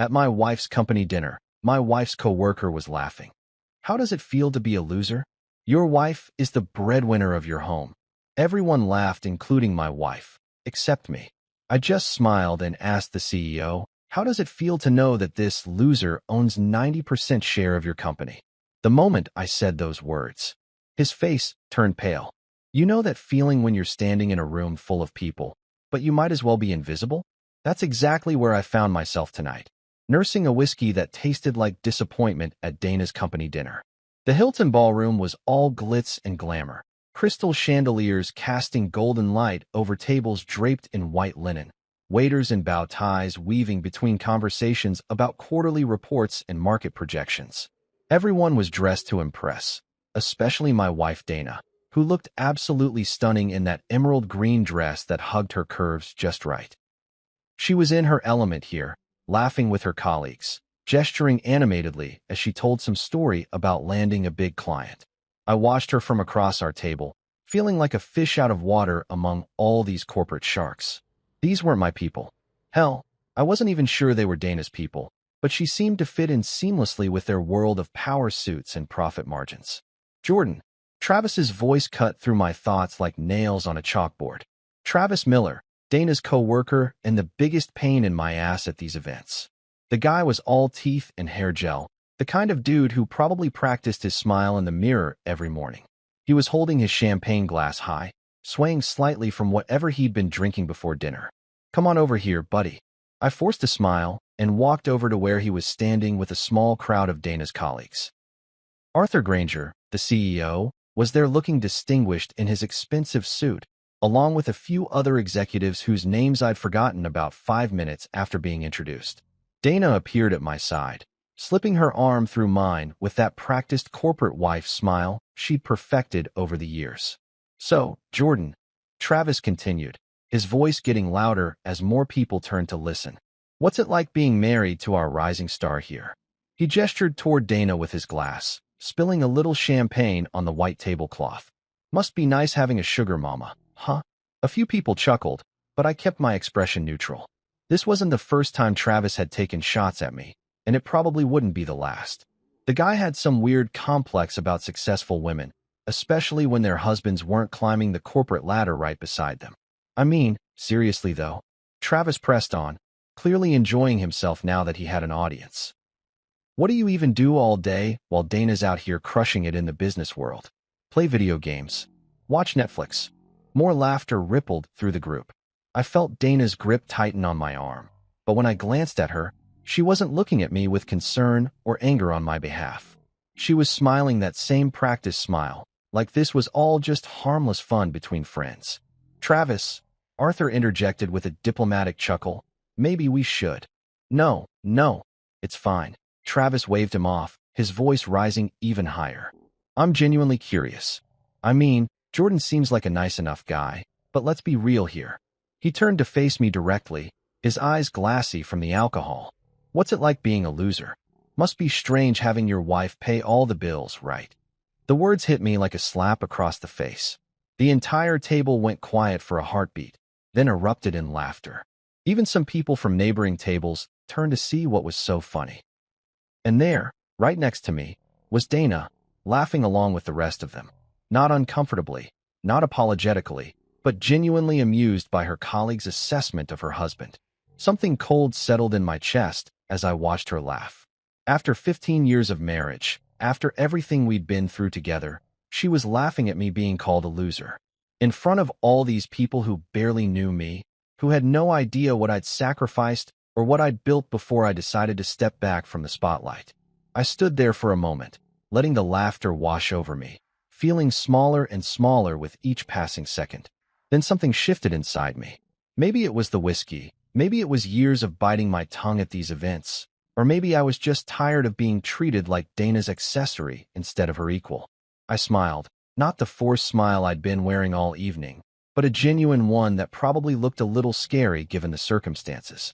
At my wife's company dinner, my wife's coworker was laughing. How does it feel to be a loser? Your wife is the breadwinner of your home. Everyone laughed, including my wife, except me. I just smiled and asked the CEO, how does it feel to know that this loser owns 90% share of your company? The moment I said those words, his face turned pale. You know that feeling when you're standing in a room full of people, but you might as well be invisible? That's exactly where I found myself tonight, nursing a whiskey that tasted like disappointment at Dana's company dinner. The Hilton ballroom was all glitz and glamour, crystal chandeliers casting golden light over tables draped in white linen, waiters in bow ties weaving between conversations about quarterly reports and market projections. Everyone was dressed to impress, especially my wife Dana, who looked absolutely stunning in that emerald green dress that hugged her curves just right. She was in her element here, laughing with her colleagues, gesturing animatedly as she told some story about landing a big client. I watched her from across our table, feeling like a fish out of water among all these corporate sharks. These weren't my people. Hell, I wasn't even sure they were Dana's people, but she seemed to fit in seamlessly with their world of power suits and profit margins. Jordan. Travis's voice cut through my thoughts like nails on a chalkboard. Travis Miller, Dana's co-worker and the biggest pain in my ass at these events. The guy was all teeth and hair gel, the kind of dude who probably practiced his smile in the mirror every morning. He was holding his champagne glass high, swaying slightly from whatever he'd been drinking before dinner. Come on over here, buddy. I forced a smile and walked over to where he was standing with a small crowd of Dana's colleagues. Arthur Granger, the CEO, was there looking distinguished in his expensive suit, along with a few other executives whose names I'd forgotten about 5 minutes after being introduced. Dana appeared at my side, slipping her arm through mine with that practiced corporate wife smile she'd perfected over the years. So, Jordan, Travis continued, his voice getting louder as more people turned to listen. What's it like being married to our rising star here? He gestured toward Dana with his glass, spilling a little champagne on the white tablecloth. Must be nice having a sugar mama, huh? A few people chuckled, but I kept my expression neutral. This wasn't the first time Travis had taken shots at me, and it probably wouldn't be the last. The guy had some weird complex about successful women, especially when their husbands weren't climbing the corporate ladder right beside them. I mean, seriously though, Travis pressed on, clearly enjoying himself now that he had an audience. What do you even do all day while Dana's out here crushing it in the business world? Play video games. Watch Netflix. More laughter rippled through the group. I felt Dana's grip tighten on my arm, but when I glanced at her, she wasn't looking at me with concern or anger on my behalf. She was smiling that same practice smile, like this was all just harmless fun between friends. Travis, Arthur interjected with a diplomatic chuckle, maybe we should. No, it's fine. Travis waved him off, his voice rising even higher. I'm genuinely curious. I mean, Jordan seems like a nice enough guy, but let's be real here. He turned to face me directly, his eyes glassy from the alcohol. What's it like being a loser? Must be strange having your wife pay all the bills, right? The words hit me like a slap across the face. The entire table went quiet for a heartbeat, then erupted in laughter. Even some people from neighboring tables turned to see what was so funny. And there, right next to me, was Dana, laughing along with the rest of them. Not uncomfortably, not apologetically, but genuinely amused by her colleague's assessment of her husband. Something cold settled in my chest as I watched her laugh. After 15 years of marriage, after everything we'd been through together, she was laughing at me being called a loser. In front of all these people who barely knew me, who had no idea what I'd sacrificed or what I'd built before I decided to step back from the spotlight. I stood there for a moment, letting the laughter wash over me, feeling smaller and smaller with each passing second. Then something shifted inside me. Maybe it was the whiskey, maybe it was years of biting my tongue at these events, or maybe I was just tired of being treated like Dana's accessory instead of her equal. I smiled, not the forced smile I'd been wearing all evening, but a genuine one that probably looked a little scary given the circumstances.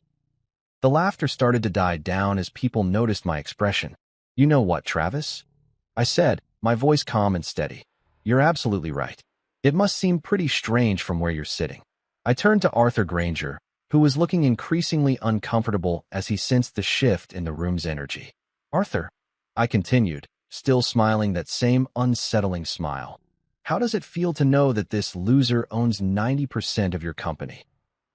The laughter started to die down as people noticed my expression. You know what, Travis? I said, my voice calm and steady. You're absolutely right. It must seem pretty strange from where you're sitting. I turned to Arthur Granger, who was looking increasingly uncomfortable as he sensed the shift in the room's energy. "Arthur," I continued, still smiling that same unsettling smile. "How does it feel to know that this loser owns 90% of your company?"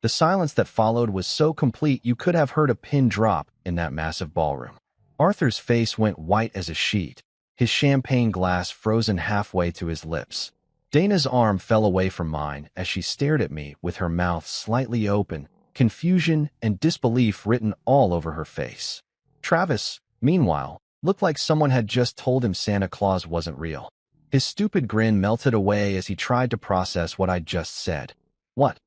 The silence that followed was so complete you could have heard a pin drop in that massive ballroom. Arthur's face went white as a sheet, his champagne glass frozen halfway to his lips. Dana's arm fell away from mine as she stared at me with her mouth slightly open, confusion and disbelief written all over her face. Travis, meanwhile, looked like someone had just told him Santa Claus wasn't real. His stupid grin melted away as he tried to process what I'd just said. "What?"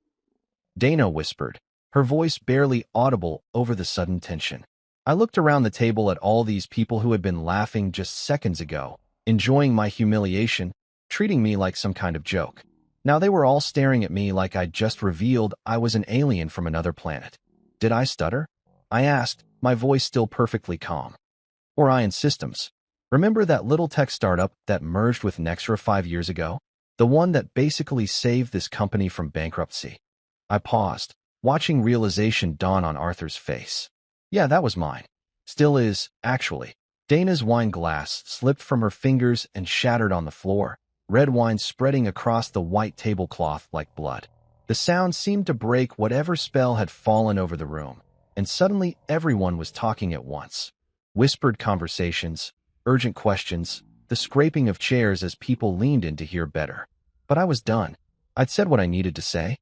Dana whispered, her voice barely audible over the sudden tension. I looked around the table at all these people who had been laughing just seconds ago, enjoying my humiliation, treating me like some kind of joke. Now they were all staring at me like I'd just revealed I was an alien from another planet. Did I stutter? I asked, my voice still perfectly calm. Orion Systems. Remember that little tech startup that merged with Nextra 5 years ago? The one that basically saved this company from bankruptcy. I paused, watching realization dawn on Arthur's face. Yeah, that was mine. Still is, actually. Dana's wine glass slipped from her fingers and shattered on the floor, red wine spreading across the white tablecloth like blood. The sound seemed to break whatever spell had fallen over the room, and suddenly everyone was talking at once. Whispered conversations, urgent questions, the scraping of chairs as people leaned in to hear better. But I was done. I'd said what I needed to say.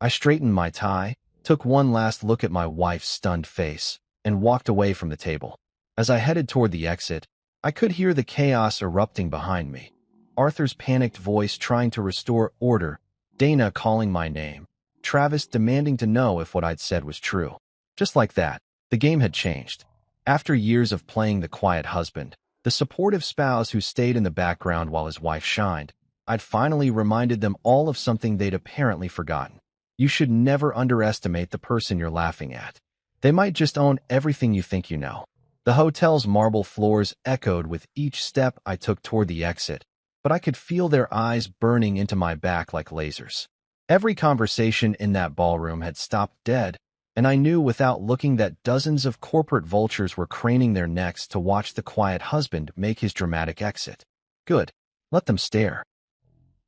I straightened my tie, took one last look at my wife's stunned face, and walked away from the table. As I headed toward the exit, I could hear the chaos erupting behind me. Arthur's panicked voice trying to restore order, Dana calling my name, Travis demanding to know if what I'd said was true. Just like that, the game had changed. After years of playing the quiet husband, the supportive spouse who stayed in the background while his wife shined, I'd finally reminded them all of something they'd apparently forgotten. You should never underestimate the person you're laughing at. They might just own everything you think you know. The hotel's marble floors echoed with each step I took toward the exit, but I could feel their eyes burning into my back like lasers. Every conversation in that ballroom had stopped dead, and I knew without looking that dozens of corporate vultures were craning their necks to watch the quiet husband make his dramatic exit. Good. Let them stare.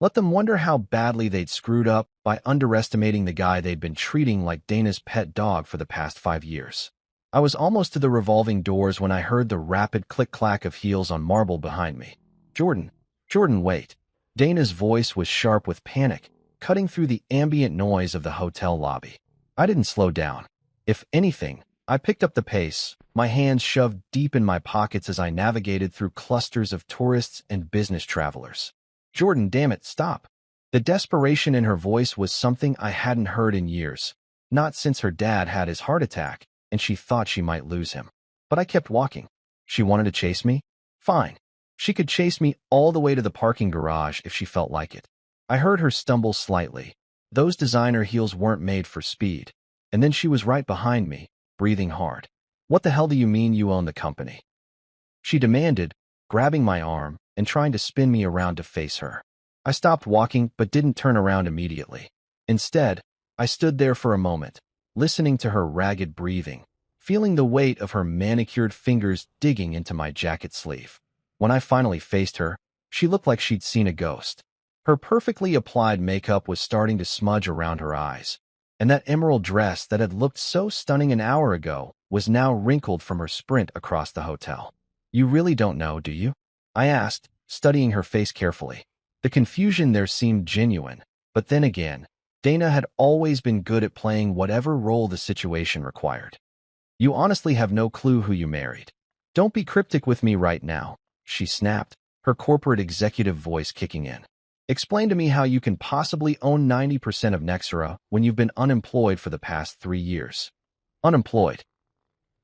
Let them wonder how badly they'd screwed up by underestimating the guy they'd been treating like Dana's pet dog for the past 5 years. I was almost to the revolving doors when I heard the rapid click-clack of heels on marble behind me. Jordan, wait. Dana's voice was sharp with panic, cutting through the ambient noise of the hotel lobby. I didn't slow down. If anything, I picked up the pace, my hands shoved deep in my pockets as I navigated through clusters of tourists and business travelers. Jordan, damn it, stop. The desperation in her voice was something I hadn't heard in years, not since her dad had his heart attack, and she thought she might lose him. But I kept walking. She wanted to chase me? Fine. She could chase me all the way to the parking garage if she felt like it. I heard her stumble slightly. Those designer heels weren't made for speed. And then she was right behind me, breathing hard. What the hell do you mean you own the company? She demanded, grabbing my arm and trying to spin me around to face her. I stopped walking but didn't turn around immediately. Instead, I stood there for a moment, listening to her ragged breathing, feeling the weight of her manicured fingers digging into my jacket sleeve. When I finally faced her, she looked like she'd seen a ghost. Her perfectly applied makeup was starting to smudge around her eyes, and that emerald dress that had looked so stunning an hour ago was now wrinkled from her sprint across the hotel. You really don't know, do you? I asked, studying her face carefully. The confusion there seemed genuine, but then again, Dana had always been good at playing whatever role the situation required. You honestly have no clue who you married. Don't be cryptic with me right now, she snapped, her corporate executive voice kicking in. Explain to me how you can possibly own 90% of Nexera when you've been unemployed for the past 3 years. Unemployed.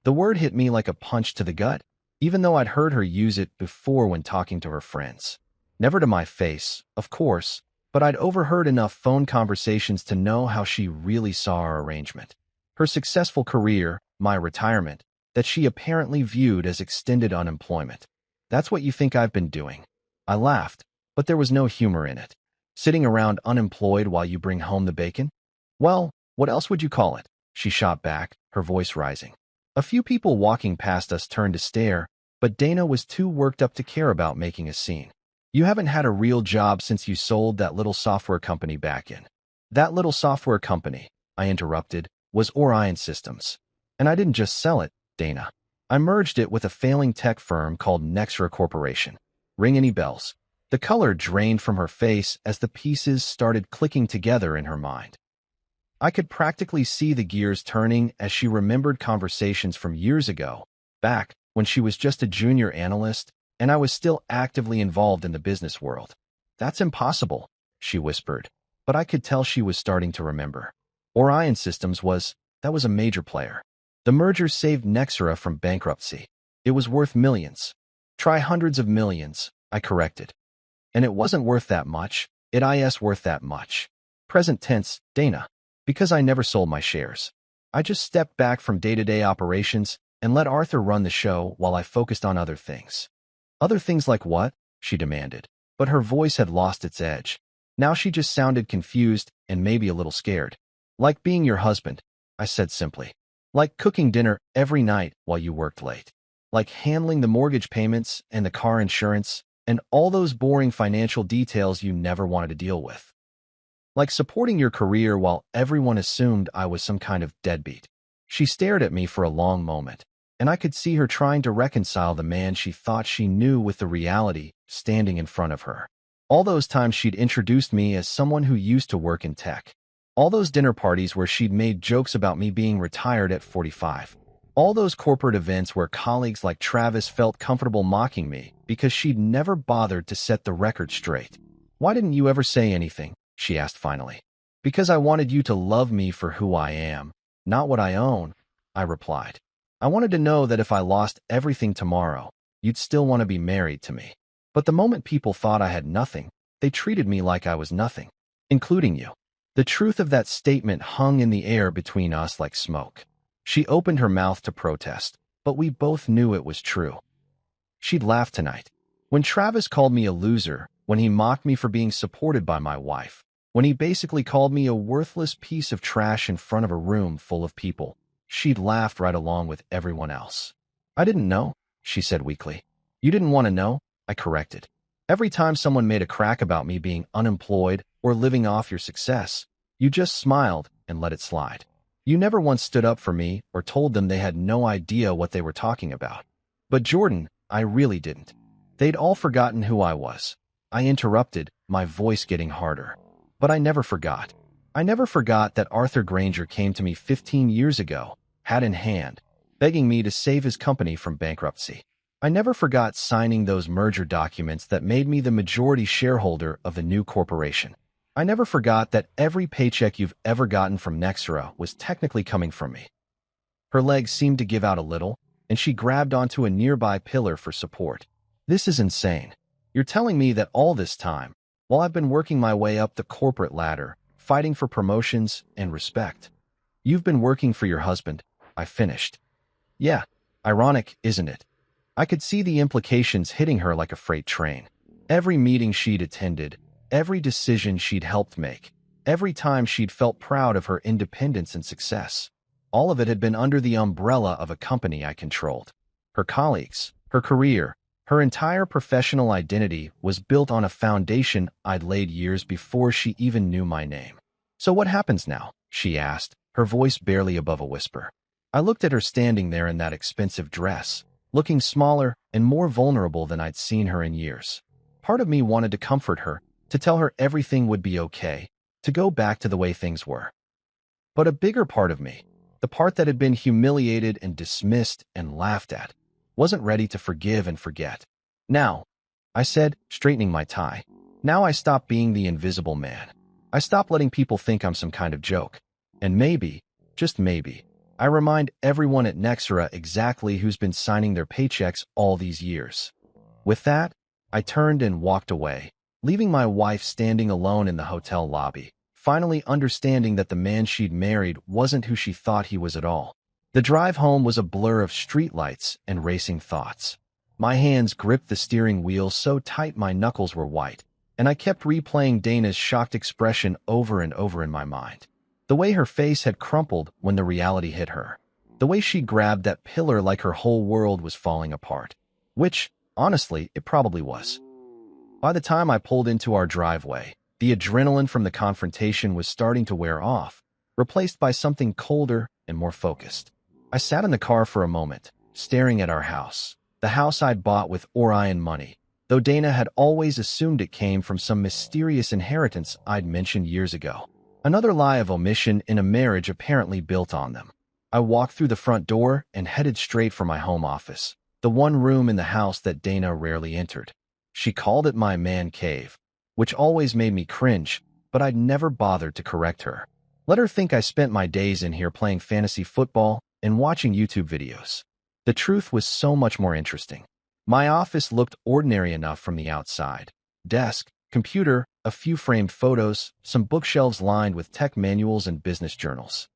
The word hit me like a punch to the gut, even though I'd heard her use it before when talking to her friends. Never to my face, of course, but I'd overheard enough phone conversations to know how she really saw our arrangement. Her successful career, my retirement, that she apparently viewed as extended unemployment. That's what you think I've been doing. I laughed, but there was no humor in it. Sitting around unemployed while you bring home the bacon? Well, What else would you call it? She shot back, her voice rising. A few people walking past us turned to stare, but Dana was too worked up to care about making a scene. You haven't had a real job since you sold that little software company back in. That little software company, I interrupted, was Orion Systems. And I didn't just sell it, Dana. I merged it with a failing tech firm called Nexera Corporation. Ring any bells? The color drained from her face as the pieces started clicking together in her mind. I could practically see the gears turning as she remembered conversations from years ago, back when she was just a junior analyst and I was still actively involved in the business world. That's impossible, she whispered, but I could tell she was starting to remember. Orion Systems that was a major player. The merger saved Nexera from bankruptcy. It was worth millions. Try hundreds of millions, I corrected. And it wasn't worth that much. It is worth that much. Present tense, Dana. Because I never sold my shares. I just stepped back from day-to-day operations and let Arthur run the show while I focused on other things. Other things like what? She demanded. But her voice had lost its edge. Now she just sounded confused and maybe a little scared. Like being your husband, I said simply. Like cooking dinner every night while you worked late. Like handling the mortgage payments and the car insurance and all those boring financial details you never wanted to deal with. Like supporting your career while everyone assumed I was some kind of deadbeat. She stared at me for a long moment, and I could see her trying to reconcile the man she thought she knew with the reality standing in front of her. All those times she'd introduced me as someone who used to work in tech. All those dinner parties where she'd made jokes about me being retired at 45. All those corporate events where colleagues like Travis felt comfortable mocking me because she'd never bothered to set the record straight. Why didn't you ever say anything? She asked finally. Because I wanted you to love me for who I am, not what I own, I replied. I wanted to know that if I lost everything tomorrow, you'd still want to be married to me. But the moment people thought I had nothing, they treated me like I was nothing, including you. The truth of that statement hung in the air between us like smoke. She opened her mouth to protest, but we both knew it was true. She'd laughed tonight. When Travis called me a loser, when he mocked me for being supported by my wife, when he basically called me a worthless piece of trash in front of a room full of people, she'd laughed right along with everyone else. I didn't know, she said weakly. You didn't want to know, I corrected. Every time someone made a crack about me being unemployed or living off your success, you just smiled and let it slide. You never once stood up for me or told them they had no idea what they were talking about. But Jordan, I really didn't. They'd all forgotten who I was. I interrupted, my voice getting harder. But I never forgot. I never forgot that Arthur Granger came to me 15 years ago, hat in hand, begging me to save his company from bankruptcy. I never forgot signing those merger documents that made me the majority shareholder of the new corporation. I never forgot that every paycheck you've ever gotten from Nexera was technically coming from me. Her legs seemed to give out a little, and she grabbed onto a nearby pillar for support. This is insane. You're telling me that all this time, while I've been working my way up the corporate ladder, fighting for promotions and respect, you've been working for your husband, I finished. Yeah, ironic, isn't it? I could see the implications hitting her like a freight train. Every meeting she'd attended, every decision she'd helped make, every time she'd felt proud of her independence and success, all of it had been under the umbrella of a company I controlled. Her colleagues, her career, her entire professional identity was built on a foundation I'd laid years before she even knew my name. So what happens now? She asked, her voice barely above a whisper. I looked at her standing there in that expensive dress, looking smaller and more vulnerable than I'd seen her in years. Part of me wanted to comfort her, to tell her everything would be okay, to go back to the way things were. But a bigger part of me, the part that had been humiliated and dismissed and laughed at, wasn't ready to forgive and forget. Now, I said, straightening my tie, now I stopped being the invisible man. I stopped letting people think I'm some kind of joke. And maybe, just maybe, I remind everyone at Nexera exactly who's been signing their paychecks all these years. With that, I turned and walked away, leaving my wife standing alone in the hotel lobby, finally understanding that the man she'd married wasn't who she thought he was at all. The drive home was a blur of streetlights and racing thoughts. My hands gripped the steering wheel so tight my knuckles were white, and I kept replaying Dana's shocked expression over and over in my mind. The way her face had crumpled when the reality hit her. The way she grabbed that pillar like her whole world was falling apart. Which, honestly, it probably was. By the time I pulled into our driveway, the adrenaline from the confrontation was starting to wear off, replaced by something colder and more focused. I sat in the car for a moment, staring at our house, the house I'd bought with Orion money, though Dana had always assumed it came from some mysterious inheritance I'd mentioned years ago. Another lie of omission in a marriage apparently built on them. I walked through the front door and headed straight for my home office, the one room in the house that Dana rarely entered. She called it my man cave, which always made me cringe, but I'd never bothered to correct her. Let her think I spent my days in here playing fantasy football and watching YouTube videos. The truth was so much more interesting. My office looked ordinary enough from the outside. Desk, computer, a few framed photos, some bookshelves lined with tech manuals and business journals.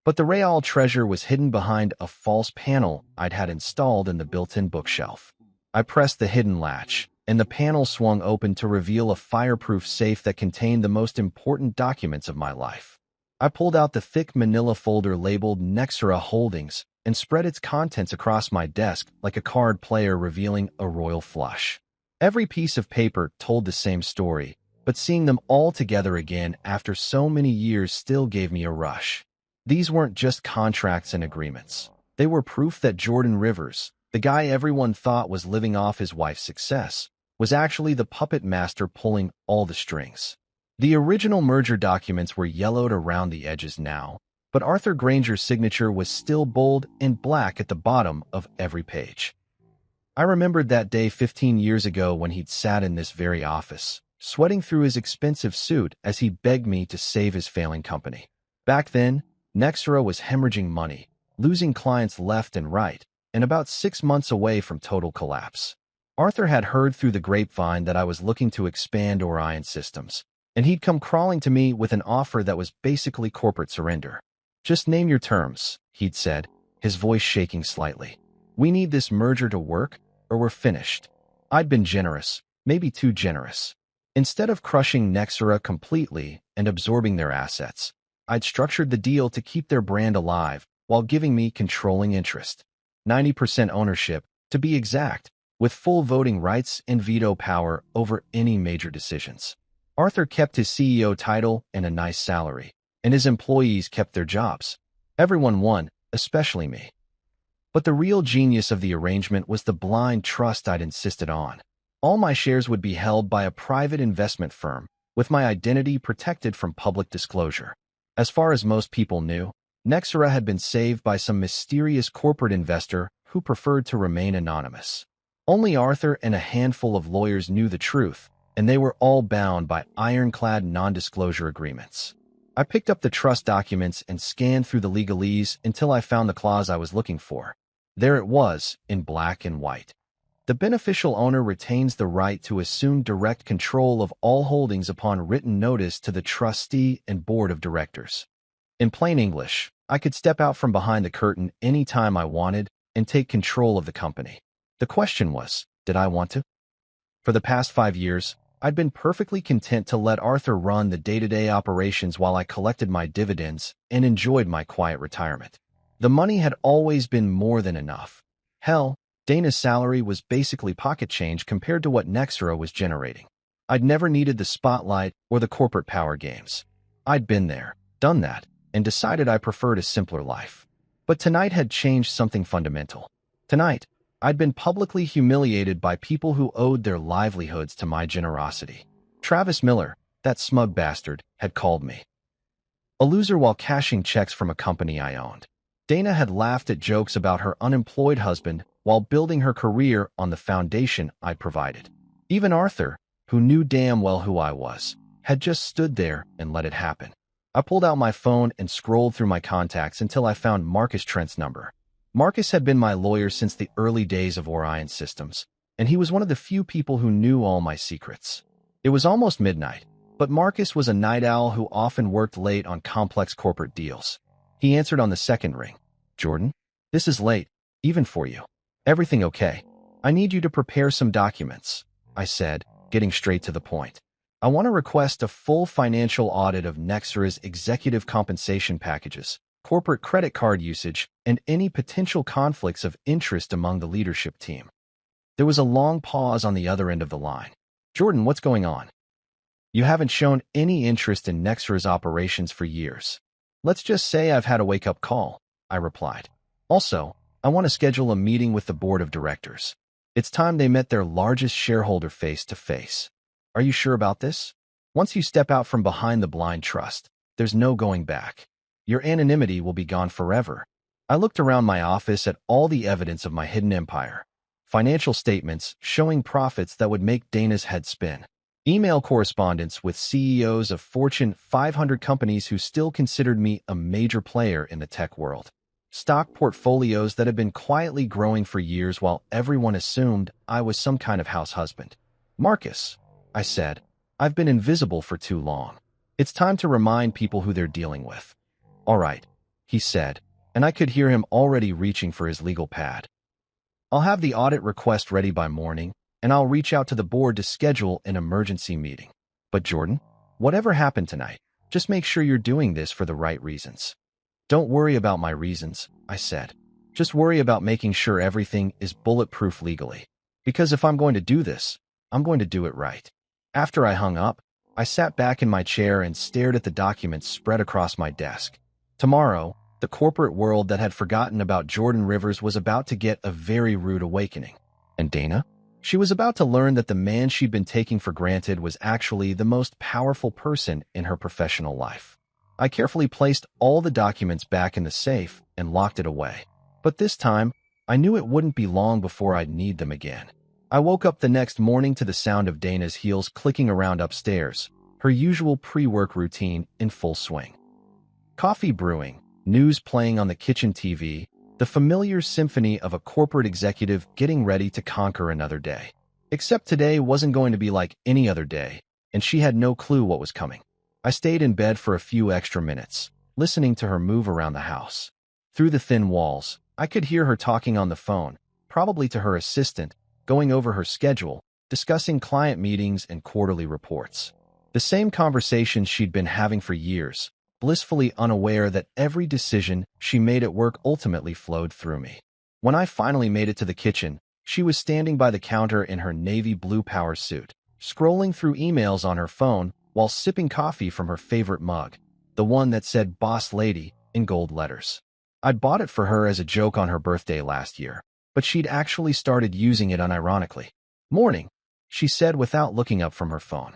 But the real treasure was hidden behind a false panel I'd had installed in the built-in bookshelf. I pressed the hidden latch, and the panel swung open to reveal a fireproof safe that contained the most important documents of my life. I pulled out the thick manila folder labeled Nexera Holdings and spread its contents across my desk like a card player revealing a royal flush. Every piece of paper told the same story, but seeing them all together again after so many years still gave me a rush. These weren't just contracts and agreements. They were proof that Jordan Rivers, the guy everyone thought was living off his wife's success, was actually the puppet master pulling all the strings. The original merger documents were yellowed around the edges now, but Arthur Granger's signature was still bold and black at the bottom of every page. I remembered that day 15 years ago when he'd sat in this very office, sweating through his expensive suit as he begged me to save his failing company. Back then, Nexera was hemorrhaging money, losing clients left and right, and about 6 months away from total collapse. Arthur had heard through the grapevine that I was looking to expand Orion Systems, and he'd come crawling to me with an offer that was basically corporate surrender. "Just name your terms," he'd said, his voice shaking slightly. "We need this merger to work, or we're finished." I'd been generous, maybe too generous. Instead of crushing Nexera completely and absorbing their assets, I'd structured the deal to keep their brand alive while giving me controlling interest. 90% ownership, to be exact, with full voting rights and veto power over any major decisions. Arthur kept his CEO title and a nice salary, and his employees kept their jobs. Everyone won, especially me. But the real genius of the arrangement was the blind trust I'd insisted on. All my shares would be held by a private investment firm, with my identity protected from public disclosure. As far as most people knew, Nexera had been saved by some mysterious corporate investor who preferred to remain anonymous. Only Arthur and a handful of lawyers knew the truth, and they were all bound by ironclad non-disclosure agreements. I picked up the trust documents and scanned through the legalese until I found the clause I was looking for. There it was, in black and white. The beneficial owner retains the right to assume direct control of all holdings upon written notice to the trustee and board of directors. In plain English, I could step out from behind the curtain any time I wanted and take control of the company. The question was, did I want to? For the past 5 years, I'd been perfectly content to let Arthur run the day-to-day operations while I collected my dividends and enjoyed my quiet retirement. The money had always been more than enough. Hell, Dana's salary was basically pocket change compared to what Nexera was generating. I'd never needed the spotlight or the corporate power games. I'd been there, done that, and decided I preferred a simpler life. But tonight had changed something fundamental. Tonight, I'd been publicly humiliated by people who owed their livelihoods to my generosity. Travis Miller, that smug bastard, had called me a loser while cashing checks from a company I owned. Dana had laughed at jokes about her unemployed husband while building her career on the foundation I'd provided. Even Arthur, who knew damn well who I was, had just stood there and let it happen. I pulled out my phone and scrolled through my contacts until I found Marcus Trent's number. Marcus had been my lawyer since the early days of Orion Systems, and he was one of the few people who knew all my secrets. It was almost midnight, but Marcus was a night owl who often worked late on complex corporate deals. He answered on the second ring. "Jordan, this is late, even for you. Everything okay? I need you to prepare some documents," I said, getting straight to the point. I want to request a full financial audit of Nexra's executive compensation packages, corporate credit card usage, and any potential conflicts of interest among the leadership team. There was a long pause on the other end of the line. Jordan, what's going on? You haven't shown any interest in Nexra's operations for years. Let's just say I've had a wake-up call, I replied. Also, I want to schedule a meeting with the board of directors. It's time they met their largest shareholder face-to-face. Are you sure about this? Once you step out from behind the blind trust, there's no going back. Your anonymity will be gone forever. I looked around my office at all the evidence of my hidden empire. Financial statements showing profits that would make Dana's head spin. Email correspondence with CEOs of Fortune 500 companies who still considered me a major player in the tech world. Stock portfolios that had been quietly growing for years while everyone assumed I was some kind of house husband. Marcus, I said, I've been invisible for too long. It's time to remind people who they're dealing with. All right, he said, and I could hear him already reaching for his legal pad. I'll have the audit request ready by morning, and I'll reach out to the board to schedule an emergency meeting. But Jordan, whatever happened tonight, just make sure you're doing this for the right reasons. Don't worry about my reasons, I said. Just worry about making sure everything is bulletproof legally. Because if I'm going to do this, I'm going to do it right. After I hung up, I sat back in my chair and stared at the documents spread across my desk. Tomorrow, the corporate world that had forgotten about Jordan Rivers was about to get a very rude awakening. And Dana? She was about to learn that the man she'd been taking for granted was actually the most powerful person in her professional life. I carefully placed all the documents back in the safe and locked it away. But this time, I knew it wouldn't be long before I'd need them again. I woke up the next morning to the sound of Dana's heels clicking around upstairs, her usual pre-work routine in full swing. Coffee brewing, news playing on the kitchen TV, the familiar symphony of a corporate executive getting ready to conquer another day. Except today wasn't going to be like any other day, and she had no clue what was coming. I stayed in bed for a few extra minutes, listening to her move around the house. Through the thin walls, I could hear her talking on the phone, probably to her assistant, going over her schedule, discussing client meetings and quarterly reports. The same conversations she'd been having for years, blissfully unaware that every decision she made at work ultimately flowed through me. When I finally made it to the kitchen, she was standing by the counter in her navy blue power suit, scrolling through emails on her phone while sipping coffee from her favorite mug, the one that said Boss Lady in gold letters. I'd bought it for her as a joke on her birthday last year, but she'd actually started using it unironically. Morning, she said without looking up from her phone.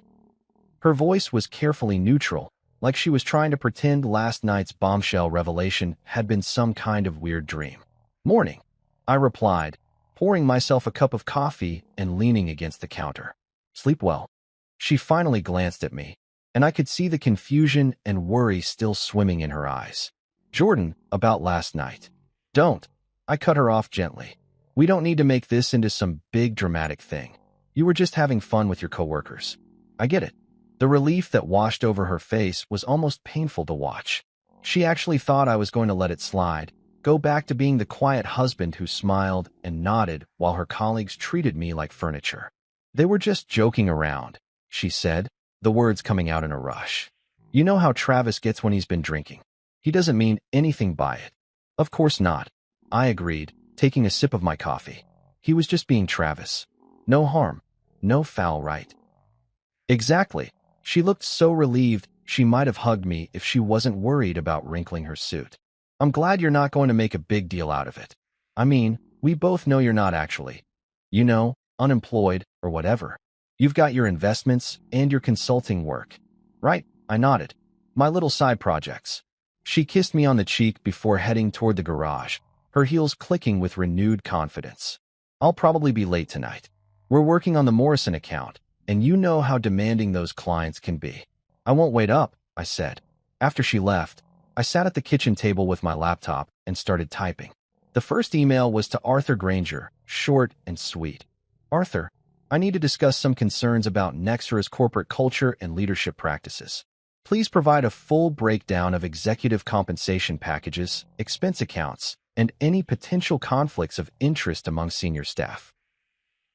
Her voice was carefully neutral, like she was trying to pretend last night's bombshell revelation had been some kind of weird dream. Morning, I replied, pouring myself a cup of coffee and leaning against the counter. Sleep well. She finally glanced at me, and I could see the confusion and worry still swimming in her eyes. Jordan, about last night. Don't. I cut her off gently. We don't need to make this into some big dramatic thing. You were just having fun with your coworkers. I get it. The relief that washed over her face was almost painful to watch. She actually thought I was going to let it slide, go back to being the quiet husband who smiled and nodded while her colleagues treated me like furniture. They were just joking around, she said, the words coming out in a rush. You know how Travis gets when he's been drinking. He doesn't mean anything by it. Of course not, I agreed, taking a sip of my coffee. He was just being Travis. No harm, no foul, right? Exactly. She looked so relieved she might have hugged me if she wasn't worried about wrinkling her suit. I'm glad you're not going to make a big deal out of it. I mean, we both know you're not actually. You know, unemployed or whatever. You've got your investments and your consulting work. Right? I nodded. My little side projects. She kissed me on the cheek before heading toward the garage, her heels clicking with renewed confidence. I'll probably be late tonight. We're working on the Morrison account, and you know how demanding those clients can be. I won't wait up, I said. After she left, I sat at the kitchen table with my laptop and started typing. The first email was to Arthur Granger, short and sweet. Arthur, I need to discuss some concerns about Nexra's corporate culture and leadership practices. Please provide a full breakdown of executive compensation packages, expense accounts, and any potential conflicts of interest among senior staff.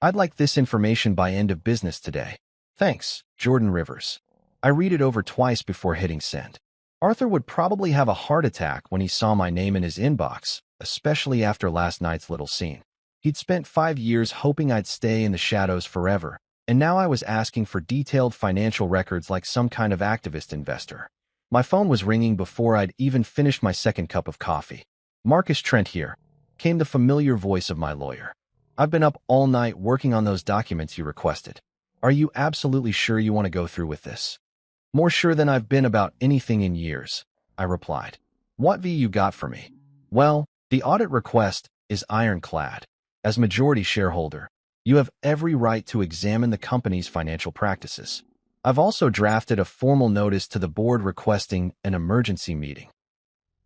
I'd like this information by end of business today. Thanks, Jordan Rivers. I read it over twice before hitting send. Arthur would probably have a heart attack when he saw my name in his inbox, especially after last night's little scene. He'd spent 5 years hoping I'd stay in the shadows forever, and now I was asking for detailed financial records like some kind of activist investor. My phone was ringing before I'd even finished my second cup of coffee. "Marcus Trent here," came the familiar voice of my lawyer. "I've been up all night working on those documents you requested. Are you absolutely sure you want to go through with this?" "More sure than I've been about anything in years," I replied. "What V you got for me?" "Well, the audit request is ironclad. As majority shareholder, you have every right to examine the company's financial practices. I've also drafted a formal notice to the board requesting an emergency meeting."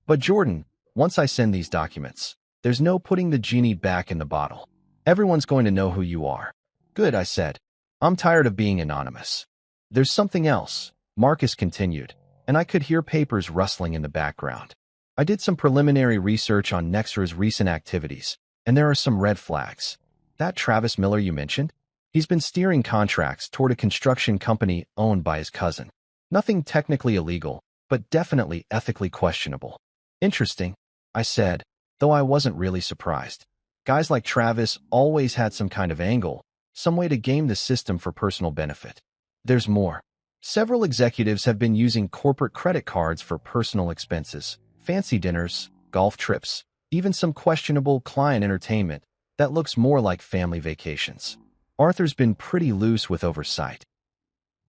"But Jordan, once I send these documents, there's no putting the genie back in the bottle. Everyone's going to know who you are." "Good," I said. "I'm tired of being anonymous." "There's something else," Marcus continued, and I could hear papers rustling in the background. "I did some preliminary research on Nexra's recent activities, and there are some red flags. That Travis Miller you mentioned? He's been steering contracts toward a construction company owned by his cousin. Nothing technically illegal, but definitely ethically questionable." "Interesting," I said, though I wasn't really surprised. Guys like Travis always had some kind of angle, some way to game the system for personal benefit. "There's more. Several executives have been using corporate credit cards for personal expenses, fancy dinners, golf trips, even some questionable client entertainment that looks more like family vacations. Arthur's been pretty loose with oversight."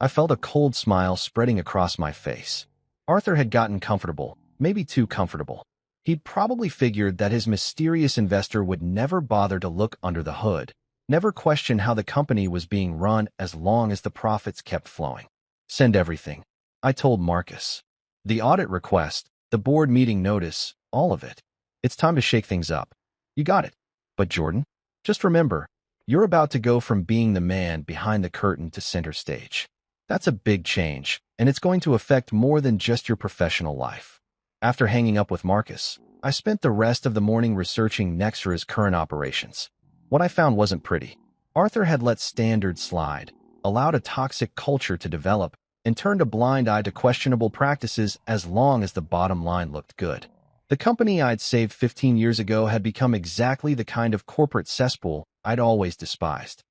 I felt a cold smile spreading across my face. Arthur had gotten comfortable, maybe too comfortable. He'd probably figured that his mysterious investor would never bother to look under the hood, never question how the company was being run as long as the profits kept flowing. "Send everything," I told Marcus. "The audit request, the board meeting notice, all of it. It's time to shake things up." "You got it. But Jordan, just remember, you're about to go from being the man behind the curtain to center stage. That's a big change, and it's going to affect more than just your professional life." After hanging up with Marcus, I spent the rest of the morning researching Nexra's current operations. What I found wasn't pretty. Arthur had let standards slide, allowed a toxic culture to develop, and turned a blind eye to questionable practices as long as the bottom line looked good. The company I'd saved 15 years ago had become exactly the kind of corporate cesspool I'd always despised.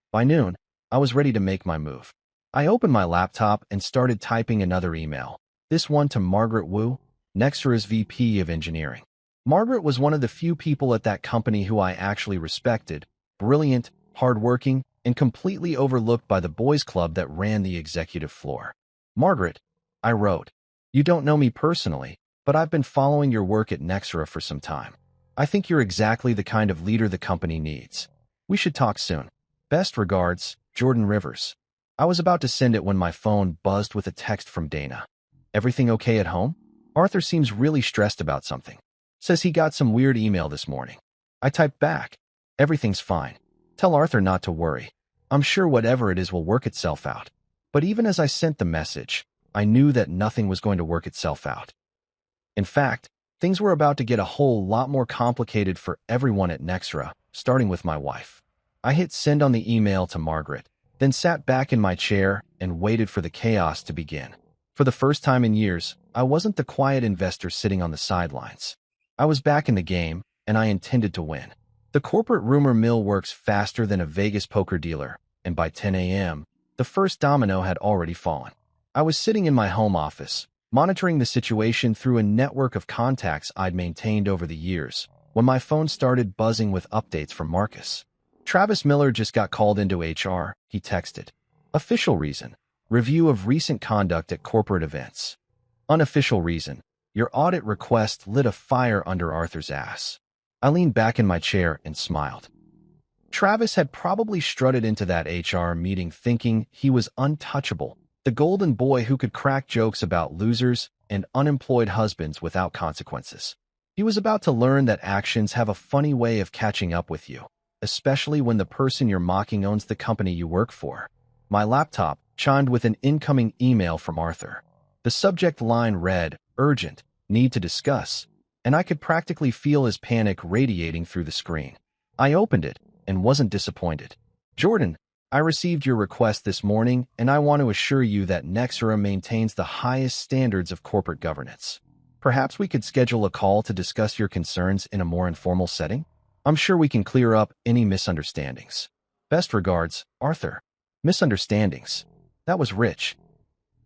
By noon, I was ready to make my move. I opened my laptop and started typing another email, this one to Margaret Wu, Nexra's VP of Engineering. Margaret was one of the few people at that company who I actually respected, brilliant, hardworking, and completely overlooked by the boys' club that ran the executive floor. "Margaret," I wrote, "you don't know me personally, but I've been following your work at Nexra for some time. I think you're exactly the kind of leader the company needs. We should talk soon. Best regards, Jordan Rivers." I was about to send it when my phone buzzed with a text from Dana. "Everything okay at home? Arthur seems really stressed about something. Says he got some weird email this morning." I typed back, "Everything's fine. Tell Arthur not to worry. I'm sure whatever it is will work itself out." But even as I sent the message, I knew that nothing was going to work itself out. In fact, things were about to get a whole lot more complicated for everyone at Nexra, starting with my wife. I hit send on the email to Margaret, then sat back in my chair and waited for the chaos to begin. For the first time in years, I wasn't the quiet investor sitting on the sidelines. I was back in the game, and I intended to win. The corporate rumor mill works faster than a Vegas poker dealer, and by 10 a.m., the first domino had already fallen. I was sitting in my home office, monitoring the situation through a network of contacts I'd maintained over the years, when my phone started buzzing with updates from Marcus. "Travis Miller just got called into HR," he texted. "Official reason: review of recent conduct at corporate events. Unofficial reason: your audit request lit a fire under Arthur's ass." I leaned back in my chair and smiled. Travis had probably strutted into that HR meeting thinking he was untouchable, the golden boy who could crack jokes about losers and unemployed husbands without consequences. He was about to learn that actions have a funny way of catching up with you, especially when the person you're mocking owns the company you work for. My laptop chimed with an incoming email from Arthur. The subject line read, "Urgent, need to discuss," and I could practically feel his panic radiating through the screen. I opened it and wasn't disappointed. "Jordan, I received your request this morning, and I want to assure you that Nexera maintains the highest standards of corporate governance. Perhaps we could schedule a call to discuss your concerns in a more informal setting? I'm sure we can clear up any misunderstandings. Best regards, Arthur. Misunderstandings. That was rich.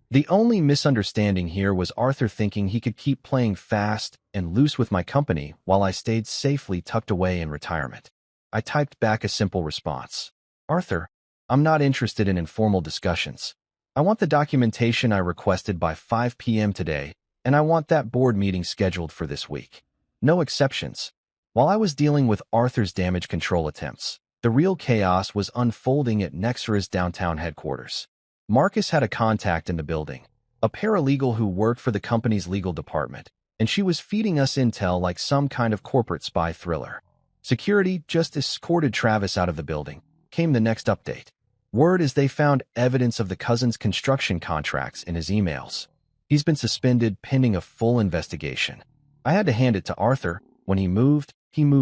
The only misunderstanding here was Arthur thinking he could keep playing fast and loose with my company while I stayed safely tucked away in retirement. I typed back a simple response. Arthur, I'm not interested in informal discussions. I want the documentation I requested by 5 p.m. today, and I want that board meeting scheduled for this week. No exceptions. While I was dealing with Arthur's damage control attempts, the real chaos was unfolding at Nexera's downtown headquarters. Marcus had a contact in the building, a paralegal who worked for the company's legal department, and she was feeding us intel like some kind of corporate spy thriller. Security just escorted Travis out of the building. Came the next update. Word is they found evidence of the cousin's construction contracts in his emails. He's been suspended pending a full investigation. I had to hand it to Arthur. When he moved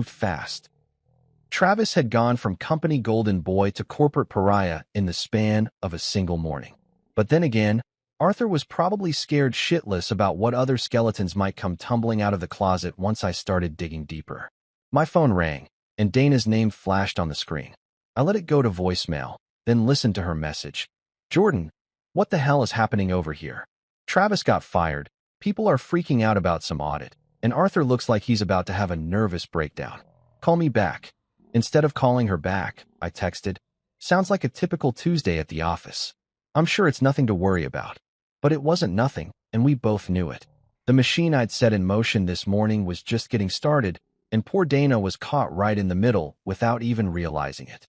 fast. Travis had gone from company golden boy to corporate pariah in the span of a single morning. But then again, Arthur was probably scared shitless about what other skeletons might come tumbling out of the closet once I started digging deeper. My phone rang, and Dana's name flashed on the screen. I let it go to voicemail, then listened to her message. Jordan, what the hell is happening over here? Travis got fired, people are freaking out about some audit, and Arthur looks like he's about to have a nervous breakdown. Call me back. Instead of calling her back, I texted, sounds like a typical Tuesday at the office. I'm sure it's nothing to worry about. But it wasn't nothing, and we both knew it. The machine I'd set in motion this morning was just getting started, and poor Dana was caught right in the middle without even realizing it.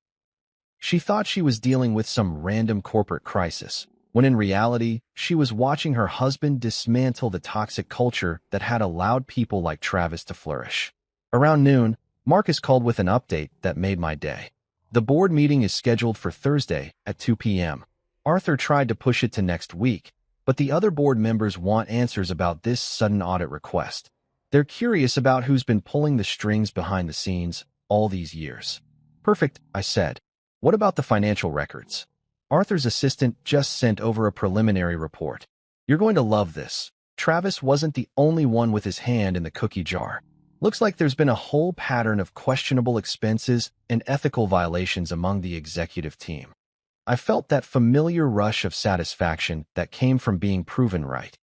She thought she was dealing with some random corporate crisis, when in reality, she was watching her husband dismantle the toxic culture that had allowed people like Travis to flourish. Around noon, Marcus called with an update that made my day. The board meeting is scheduled for Thursday at 2 p.m. Arthur tried to push it to next week, but the other board members want answers about this sudden audit request. They're curious about who's been pulling the strings behind the scenes all these years. Perfect, I said. What about the financial records? Arthur's assistant just sent over a preliminary report. You're going to love this. Travis wasn't the only one with his hand in the cookie jar. Looks like there's been a whole pattern of questionable expenses and ethical violations among the executive team. I felt that familiar rush of satisfaction that came from being proven right.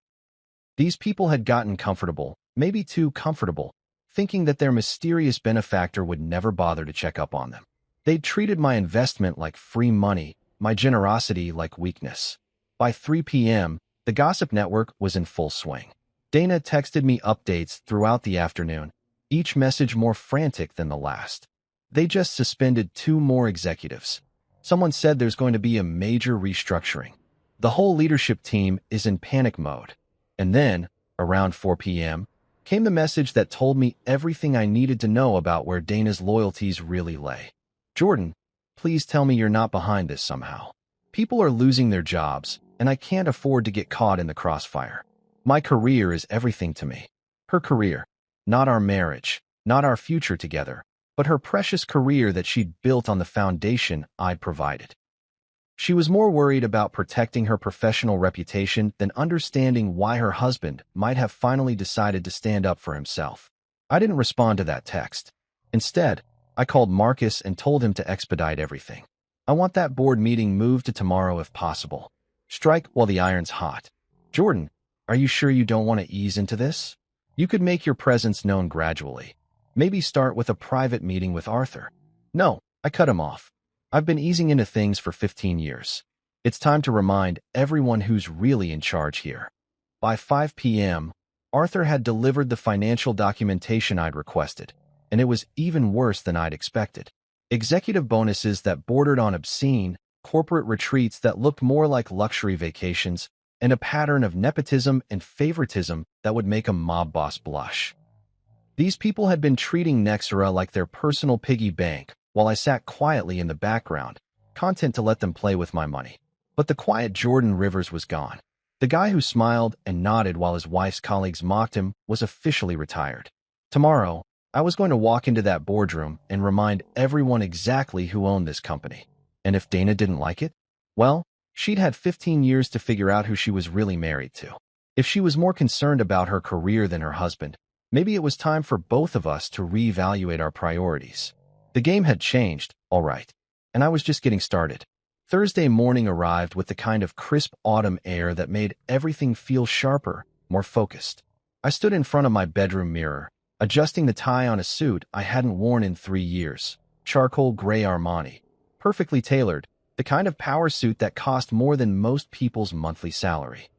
These people had gotten comfortable, maybe too comfortable, thinking that their mysterious benefactor would never bother to check up on them. They'd treated my investment like free money, my generosity like weakness. By 3 p.m., the gossip network was in full swing. Dana texted me updates throughout the afternoon, each message more frantic than the last. They just suspended 2 more executives. Someone said there's going to be a major restructuring. The whole leadership team is in panic mode. And then, around 4 p.m., came the message that told me everything I needed to know about where Dana's loyalties really lay. Jordan, please tell me you're not behind this somehow. People are losing their jobs, and I can't afford to get caught in the crossfire. My career is everything to me. Her career. Not our marriage, not our future together, but her precious career that she'd built on the foundation I'd provided. She was more worried about protecting her professional reputation than understanding why her husband might have finally decided to stand up for himself. I didn't respond to that text. Instead, I called Marcus and told him to expedite everything. I want that board meeting moved to tomorrow if possible. Strike while the iron's hot. Jordan, are you sure you don't want to ease into this? You could make your presence known gradually. Maybe start with a private meeting with Arthur. No, I cut him off. I've been easing into things for 15 years. It's time to remind everyone who's really in charge here. By 5 p.m., Arthur had delivered the financial documentation I'd requested, and it was even worse than I'd expected. Executive bonuses that bordered on obscene, corporate retreats that looked more like luxury vacations, and a pattern of nepotism and favoritism that would make a mob boss blush. These people had been treating Nexera like their personal piggy bank, while I sat quietly in the background, content to let them play with my money. But the quiet Jordan Rivers was gone. The guy who smiled and nodded while his wife's colleagues mocked him was officially retired. Tomorrow, I was going to walk into that boardroom and remind everyone exactly who owned this company. And if Dana didn't like it? Well, she'd had 15 years to figure out who she was really married to. If she was more concerned about her career than her husband, maybe it was time for both of us to reevaluate our priorities. The game had changed, all right, and I was just getting started. Thursday morning arrived with the kind of crisp autumn air that made everything feel sharper, more focused. I stood in front of my bedroom mirror, adjusting the tie on a suit I hadn't worn in 3 years, charcoal gray Armani, perfectly tailored, the kind of power suit that cost more than most people's monthly salary.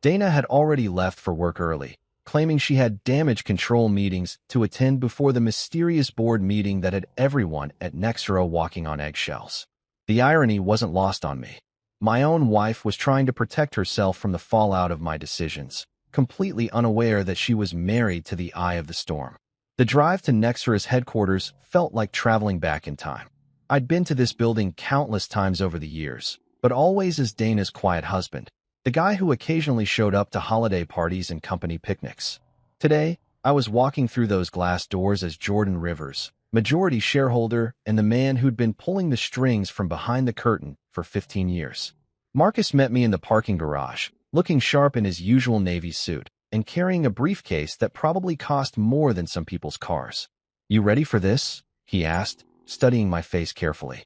Dana had already left for work early, claiming she had damage control meetings to attend before the mysterious board meeting that had everyone at Nextera walking on eggshells. The irony wasn't lost on me. My own wife was trying to protect herself from the fallout of my decisions, completely unaware that she was married to the eye of the storm. The drive to Nextera's headquarters felt like traveling back in time. I'd been to this building countless times over the years, but always as Dana's quiet husband, the guy who occasionally showed up to holiday parties and company picnics. Today, I was walking through those glass doors as Jordan Rivers, majority shareholder and the man who'd been pulling the strings from behind the curtain for 15 years. Marcus met me in the parking garage, looking sharp in his usual Navy suit and carrying a briefcase that probably cost more than some people's cars. "You ready for this?" he asked, studying my face carefully.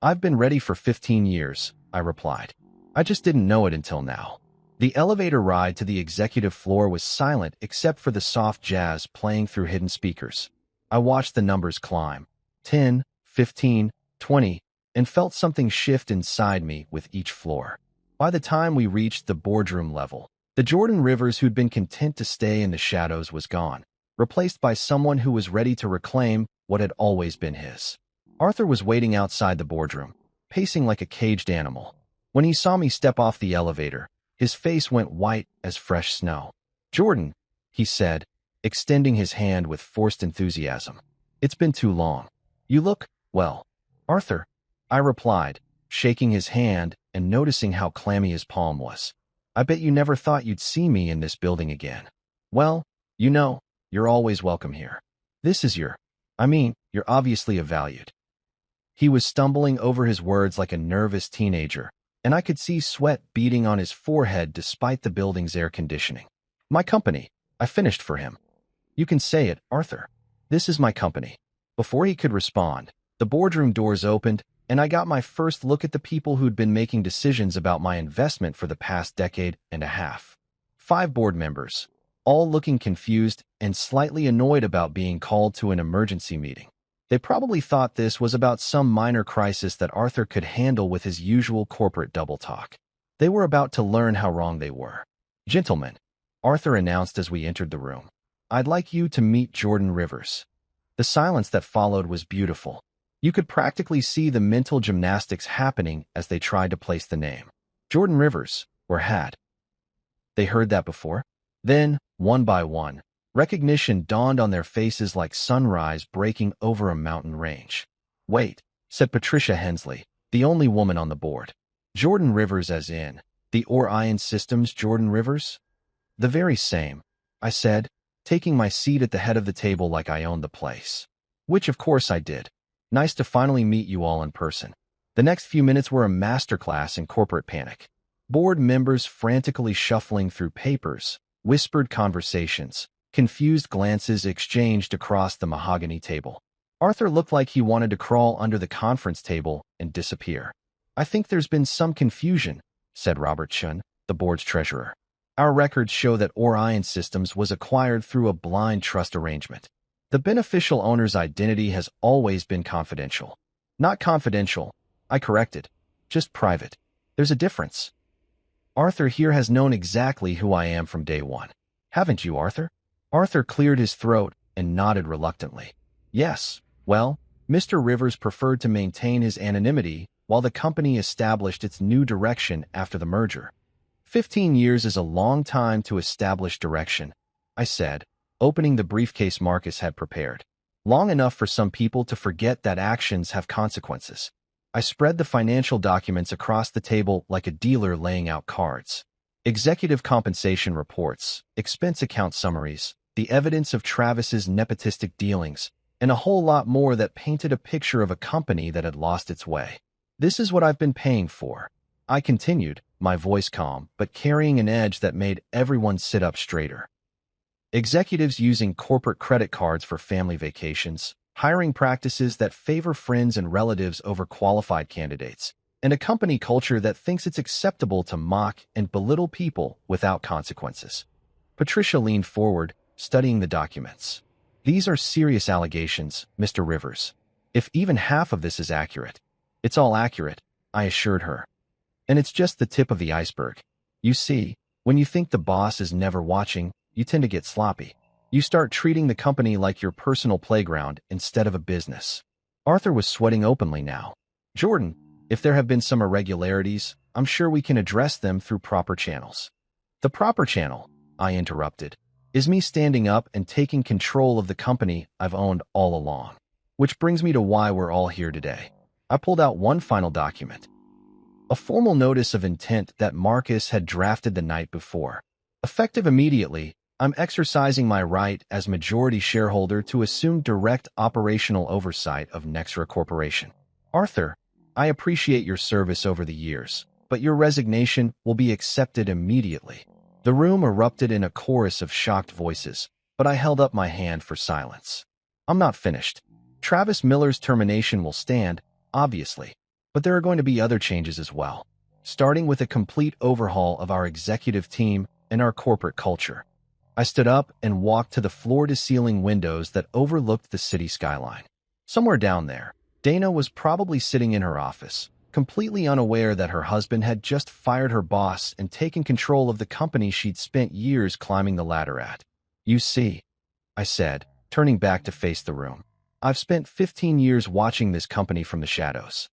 "I've been ready for 15 years, I replied. I just didn't know it until now. The elevator ride to the executive floor was silent except for the soft jazz playing through hidden speakers. I watched the numbers climb, 10, 15, 20, and felt something shift inside me with each floor. By the time we reached the boardroom level, the Jordan Rivers who'd been content to stay in the shadows was gone, replaced by someone who was ready to reclaim what had always been his. Arthur was waiting outside the boardroom, pacing like a caged animal. When he saw me step off the elevator, his face went white as fresh snow. "Jordan," he said, extending his hand with forced enthusiasm. "It's been too long. You look, well." "Arthur," I replied, shaking his hand and noticing how clammy his palm was. "I bet you never thought you'd see me in this building again." "Well, you're always welcome here. This is you're obviously a valued." He was stumbling over his words like a nervous teenager, and I could see sweat beading on his forehead despite the building's air conditioning. "My company," I finished for him. "You can say it, Arthur. This is my company." Before he could respond, the boardroom doors opened, and I got my first look at the people who'd been making decisions about my investment for the past decade and a half. 5 board members, all looking confused and slightly annoyed about being called to an emergency meeting. They probably thought this was about some minor crisis that Arthur could handle with his usual corporate double talk. They were about to learn how wrong they were. "Gentlemen," Arthur announced as we entered the room, "I'd like you to meet Jordan Rivers." The silence that followed was beautiful. You could practically see the mental gymnastics happening as they tried to place the name. Jordan Rivers, or had they heard that before? Then, one by one, recognition dawned on their faces like sunrise breaking over a mountain range. "Wait," said Patricia Hensley, the only woman on the board. "Jordan Rivers as in, the Orion Systems Jordan Rivers?" "The very same," I said, taking my seat at the head of the table like I owned the place. Which of course I did. Nice to finally meet you all in person. The next few minutes were a masterclass in corporate panic. Board members frantically shuffling through papers, whispered conversations, confused glances exchanged across the mahogany table. Arthur looked like he wanted to crawl under the conference table and disappear. "I think there's been some confusion," said Robert Chun, the board's treasurer. "Our records show that Orion Systems was acquired through a blind trust arrangement. The beneficial owner's identity has always been confidential." "Not confidential," I corrected. "Just private. There's a difference." "Arthur here has known exactly who I am from day one. Haven't you, Arthur?" Arthur cleared his throat and nodded reluctantly. "Yes, well, Mr. Rivers preferred to maintain his anonymity while the company established its new direction after the merger." 15 years is a long time to establish direction," I said, opening the briefcase Marcus had prepared. "Long enough for some people to forget that actions have consequences." I spread the financial documents across the table like a dealer laying out cards. Executive compensation reports, expense account summaries, the evidence of Travis's nepotistic dealings, and a whole lot more that painted a picture of a company that had lost its way. This is what I've been paying for. I continued, my voice calm, but carrying an edge that made everyone sit up straighter. Executives using corporate credit cards for family vacations, hiring practices that favor friends and relatives over qualified candidates, and a company culture that thinks it's acceptable to mock and belittle people without consequences. Patricia leaned forward, studying the documents. These are serious allegations, Mr. Rivers. If even half of this is accurate, it's all accurate, I assured her. And it's just the tip of the iceberg. You see, when you think the boss is never watching, you tend to get sloppy. You start treating the company like your personal playground instead of a business. Arthur was sweating openly now. Jordan, if there have been some irregularities, I'm sure we can address them through proper channels. The proper channel, I interrupted, is me standing up and taking control of the company I've owned all along. Which brings me to why we're all here today. I pulled out one final document. A formal notice of intent that Marcus had drafted the night before. Effective immediately, I'm exercising my right as majority shareholder to assume direct operational oversight of Nexra Corporation. Arthur, I appreciate your service over the years, but your resignation will be accepted immediately. The room erupted in a chorus of shocked voices, but I held up my hand for silence. I'm not finished. Travis Miller's termination will stand, obviously, but there are going to be other changes as well, starting with a complete overhaul of our executive team and our corporate culture. I stood up and walked to the floor-to-ceiling windows that overlooked the city skyline. Somewhere down there, Dana was probably sitting in her office, completely unaware that her husband had just fired her boss and taken control of the company she'd spent years climbing the ladder at. You see, I said, turning back to face the room. I've spent 15 years watching this company from the shadows.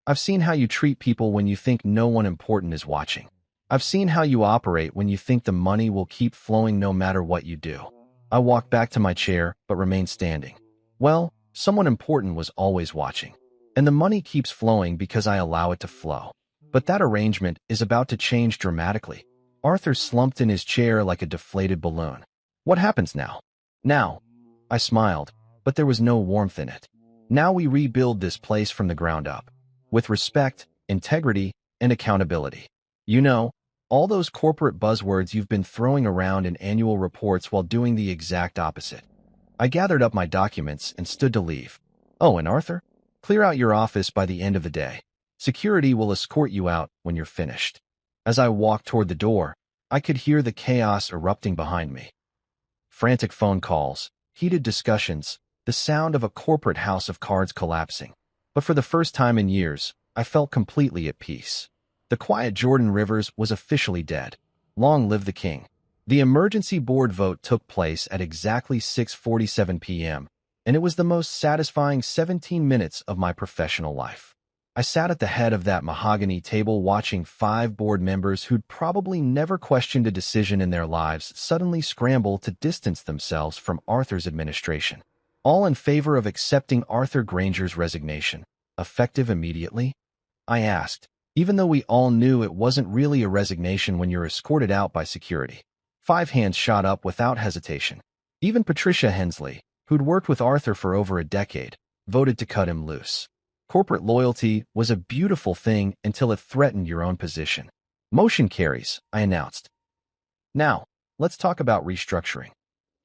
I've seen how you treat people when you think no one important is watching. I've seen how you operate when you think the money will keep flowing no matter what you do. I walked back to my chair, but remained standing. Well, someone important was always watching. And the money keeps flowing because I allow it to flow. But that arrangement is about to change dramatically. Arthur slumped in his chair like a deflated balloon. What happens now? Now. I smiled, but there was no warmth in it. Now we rebuild this place from the ground up. With respect, integrity, and accountability. You know, all those corporate buzzwords you've been throwing around in annual reports while doing the exact opposite. I gathered up my documents and stood to leave. Oh, and Arthur? Clear out your office by the end of the day. Security will escort you out when you're finished. As I walked toward the door, I could hear the chaos erupting behind me. Frantic phone calls, heated discussions, the sound of a corporate house of cards collapsing. But for the first time in years, I felt completely at peace. The quiet Jordan Rivers was officially dead. Long live the king. The emergency board vote took place at exactly 6:47 p.m., and it was the most satisfying 17 minutes of my professional life. I sat at the head of that mahogany table watching 5 board members who'd probably never questioned a decision in their lives suddenly scramble to distance themselves from Arthur's administration. All in favor of accepting Arthur Granger's resignation, effective immediately? I asked, even though we all knew it wasn't really a resignation when you're escorted out by security. 5 hands shot up without hesitation. Even Patricia Hensley, who'd worked with Arthur for over a decade, voted to cut him loose. Corporate loyalty was a beautiful thing until it threatened your own position. Motion carries, I announced. Now, let's talk about restructuring.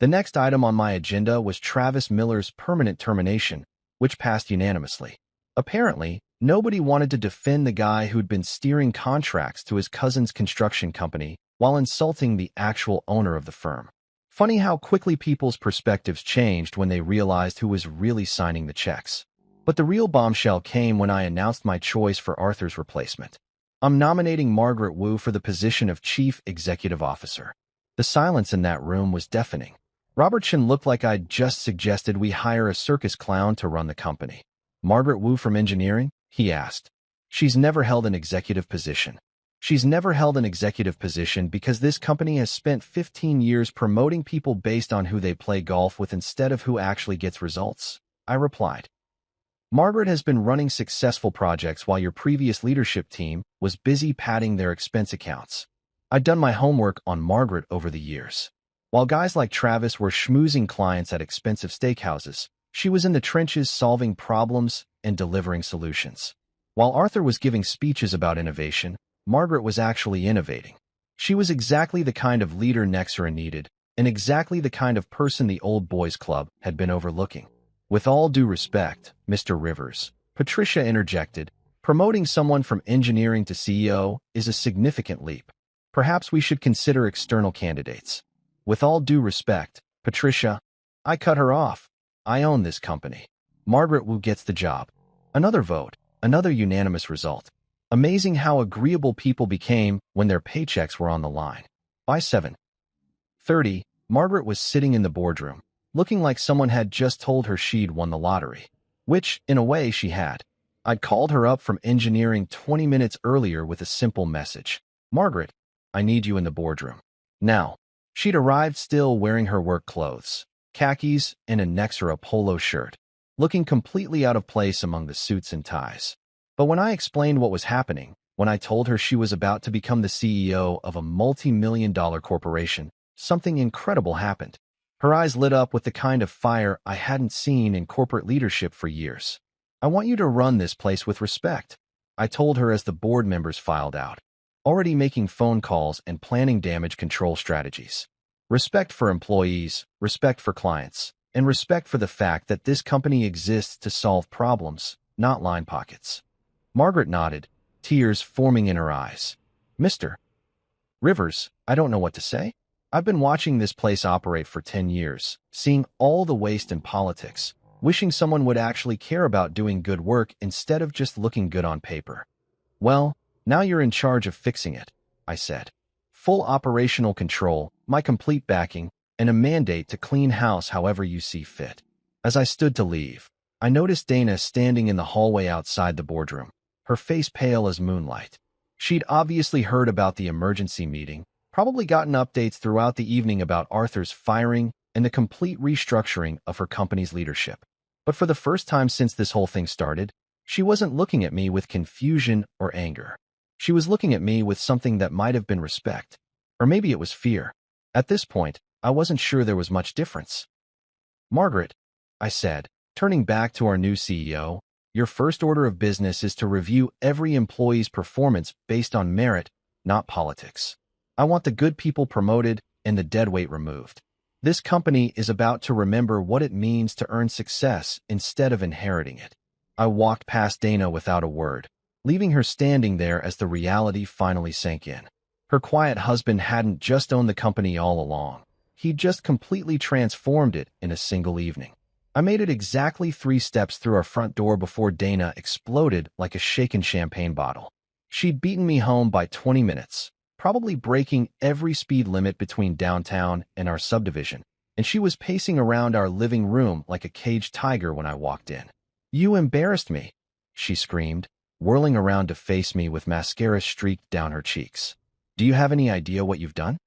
The next item on my agenda was Travis Miller's permanent termination, which passed unanimously. Apparently, nobody wanted to defend the guy who'd been steering contracts to his cousin's construction company while insulting the actual owner of the firm. Funny how quickly people's perspectives changed when they realized who was really signing the checks. But the real bombshell came when I announced my choice for Arthur's replacement. I'm nominating Margaret Wu for the position of Chief Executive Officer. The silence in that room was deafening. Robertson looked like I'd just suggested we hire a circus clown to run the company. Margaret Wu from engineering? He asked. She's never held an executive position. She's never held an executive position because this company has spent 15 years promoting people based on who they play golf with instead of who actually gets results, I replied. Margaret has been running successful projects while your previous leadership team was busy padding their expense accounts. I'd done my homework on Margaret over the years. While guys like Travis were schmoozing clients at expensive steakhouses, she was in the trenches solving problems and delivering solutions. While Arthur was giving speeches about innovation, Margaret was actually innovating. She was exactly the kind of leader Nexera needed, and exactly the kind of person the old boys club had been overlooking. With all due respect, Mr. Rivers, Patricia interjected, promoting someone from engineering to CEO is a significant leap. Perhaps we should consider external candidates. With all due respect, Patricia, I cut her off. I own this company. Margaret Wu gets the job. Another vote, another unanimous result. Amazing how agreeable people became when their paychecks were on the line. By 7:30, Margaret was sitting in the boardroom, looking like someone had just told her she'd won the lottery. Which, in a way, she had. I'd called her up from engineering 20 minutes earlier with a simple message. Margaret, I need you in the boardroom. Now. She'd arrived still wearing her work clothes, khakis and a Nexera polo shirt, looking completely out of place among the suits and ties. But when I explained what was happening, when I told her she was about to become the CEO of a multi-million-dollar corporation, something incredible happened. Her eyes lit up with the kind of fire I hadn't seen in corporate leadership for years. I want you to run this place with respect, I told her as the board members filed out, already making phone calls and planning damage control strategies. Respect for employees, respect for clients, and respect for the fact that this company exists to solve problems, not line pockets. Margaret nodded, tears forming in her eyes. Mr. Rivers, I don't know what to say. I've been watching this place operate for 10 years, seeing all the waste in politics, wishing someone would actually care about doing good work instead of just looking good on paper. Well, now you're in charge of fixing it, I said. Full operational control, my complete backing, and a mandate to clean house however you see fit. As I stood to leave, I noticed Dana standing in the hallway outside the boardroom, her face pale as moonlight. She'd obviously heard about the emergency meeting, probably gotten updates throughout the evening about Arthur's firing and the complete restructuring of her company's leadership. But for the first time since this whole thing started, she wasn't looking at me with confusion or anger. She was looking at me with something that might have been respect. Or maybe it was fear. At this point, I wasn't sure there was much difference. Margaret, I said, turning back to our new CEO, your first order of business is to review every employee's performance based on merit, not politics. I want the good people promoted and the deadweight removed. This company is about to remember what it means to earn success instead of inheriting it. I walked past Dana without a word, leaving her standing there as the reality finally sank in. Her quiet husband hadn't just owned the company all along. He'd just completely transformed it in a single evening. I made it exactly 3 steps through our front door before Dana exploded like a shaken champagne bottle. She'd beaten me home by 20 minutes, probably breaking every speed limit between downtown and our subdivision, and she was pacing around our living room like a caged tiger when I walked in. You embarrassed me, she screamed, whirling around to face me with mascara streaked down her cheeks. Do you have any idea what you've done?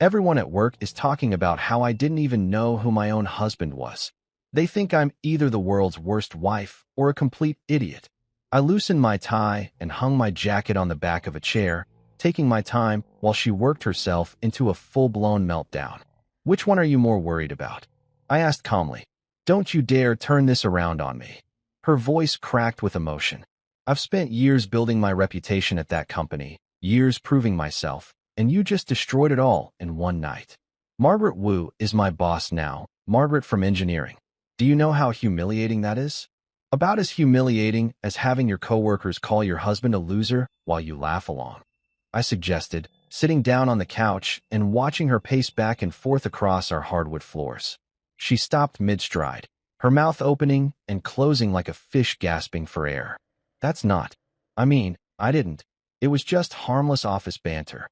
Everyone at work is talking about how I didn't even know who my own husband was. They think I'm either the world's worst wife or a complete idiot. I loosened my tie and hung my jacket on the back of a chair, taking my time while she worked herself into a full-blown meltdown. Which one are you more worried about? I asked calmly. Don't you dare turn this around on me. Her voice cracked with emotion. I've spent years building my reputation at that company, years proving myself, and you just destroyed it all in one night. Margaret Wu is my boss now, Margaret from engineering. Do you know how humiliating that is? About as humiliating as having your coworkers call your husband a loser while you laugh along. I suggested, sitting down on the couch and watching her pace back and forth across our hardwood floors. She stopped mid-stride, her mouth opening and closing like a fish gasping for air. That's not. I didn't. It was just harmless office banter.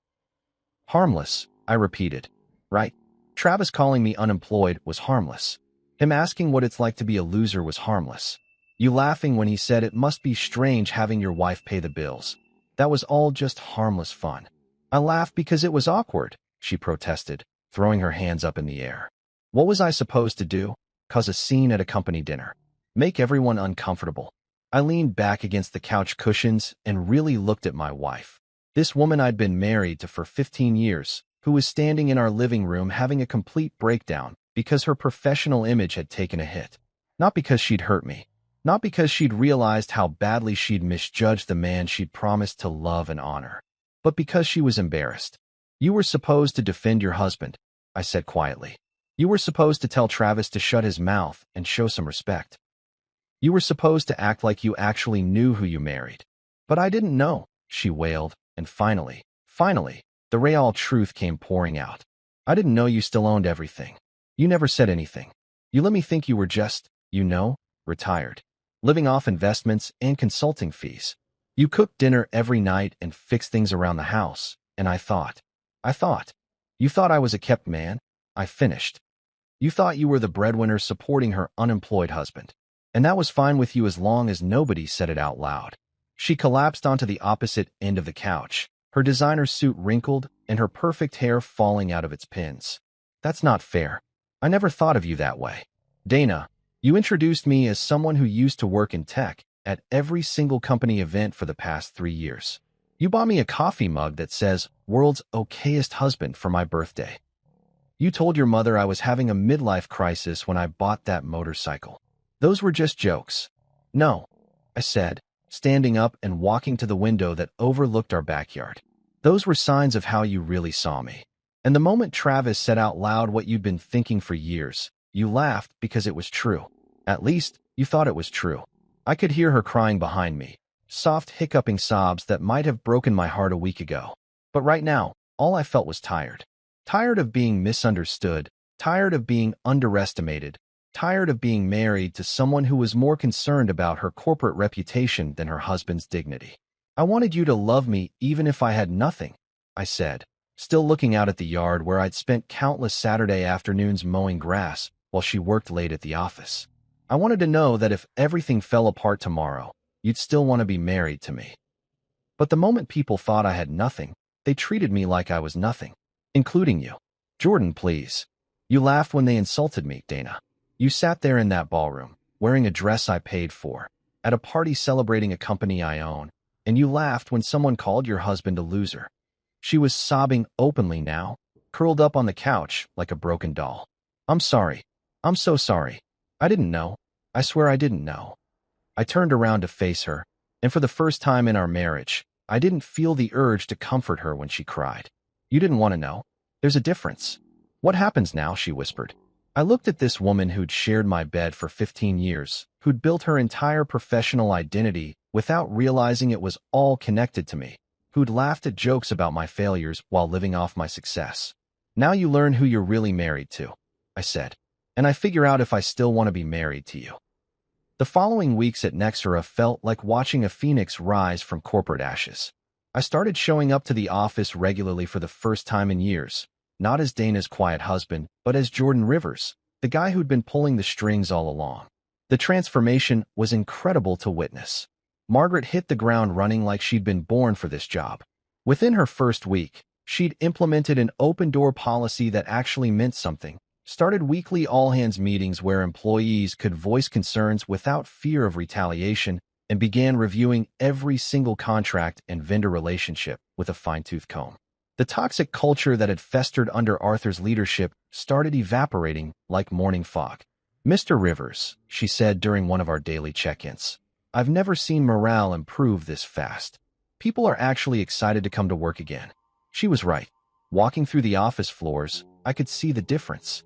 Harmless, I repeated. Right. Travis calling me unemployed was harmless. Him asking what it's like to be a loser was harmless. You laughing when he said it must be strange having your wife pay the bills. That was all just harmless fun. I laughed because it was awkward, she protested, throwing her hands up in the air. What was I supposed to do? Cause a scene at a company dinner? Make everyone uncomfortable? I leaned back against the couch cushions and really looked at my wife. This woman I'd been married to for 15 years, who was standing in our living room having a complete breakdown because her professional image had taken a hit. Not because she'd hurt me. Not because she'd realized how badly she'd misjudged the man she'd promised to love and honor, but because she was embarrassed. "You were supposed to defend your husband," I said quietly. "You were supposed to tell Travis to shut his mouth and show some respect. You were supposed to act like you actually knew who you married." "But I didn't know," she wailed, and finally, the real truth came pouring out. "I didn't know you still owned everything. You never said anything. You let me think you were just, retired, living off investments and consulting fees. You cooked dinner every night and fixed things around the house, and I thought, you thought I was a kept man?" I finished. "You thought you were the breadwinner supporting her unemployed husband. And that was fine with you as long as nobody said it out loud." She collapsed onto the opposite end of the couch, her designer suit wrinkled and her perfect hair falling out of its pins. "That's not fair. I never thought of you that way. Dana, you introduced me as someone who used to work in tech at every single company event for the past 3 years. You bought me a coffee mug that says, 'World's okayest husband' for my birthday. You told your mother I was having a midlife crisis when I bought that motorcycle. Those were just jokes." "No," I said, standing up and walking to the window that overlooked our backyard. "Those were signs of how you really saw me." And the moment Travis said out loud what you'd been thinking for years, you laughed because it was true. At least, you thought it was true. I could hear her crying behind me, soft hiccuping sobs that might have broken my heart a week ago. But right now, all I felt was tired. Tired of being misunderstood, tired of being underestimated, tired of being married to someone who was more concerned about her corporate reputation than her husband's dignity. "I wanted you to love me even if I had nothing," I said, still looking out at the yard where I'd spent countless Saturday afternoons mowing grass while she worked late at the office. "I wanted to know that if everything fell apart tomorrow, you'd still want to be married to me." But the moment people thought I had nothing, they treated me like I was nothing, including you. "Jordan, please." "You laughed when they insulted me, Dana. You sat there in that ballroom, wearing a dress I paid for, at a party celebrating a company I own, and you laughed when someone called your husband a loser." She was sobbing openly now, curled up on the couch like a broken doll. "I'm sorry. I'm so sorry. I didn't know. I swear I didn't know." I turned around to face her, and for the first time in our marriage, I didn't feel the urge to comfort her when she cried. "You didn't want to know. There's a difference." "What happens now?" she whispered. I looked at this woman who'd shared my bed for 15 years, who'd built her entire professional identity without realizing it was all connected to me, who'd laughed at jokes about my failures while living off my success. "Now you learn who you're really married to," I said, "and I figure out if I still want to be married to you." The following weeks at Nexera felt like watching a phoenix rise from corporate ashes. I started showing up to the office regularly for the first time in years, not as Dana's quiet husband, but as Jordan Rivers, the guy who'd been pulling the strings all along. The transformation was incredible to witness. Margaret hit the ground running like she'd been born for this job. Within her first week, she'd implemented an open-door policy that actually meant something, started weekly all-hands meetings where employees could voice concerns without fear of retaliation, and began reviewing every single contract and vendor relationship with a fine-tooth comb. The toxic culture that had festered under Arthur's leadership started evaporating like morning fog. "Mr. Rivers," she said during one of our daily check-ins, "I've never seen morale improve this fast. People are actually excited to come to work again." She was right. Walking through the office floors, I could see the difference.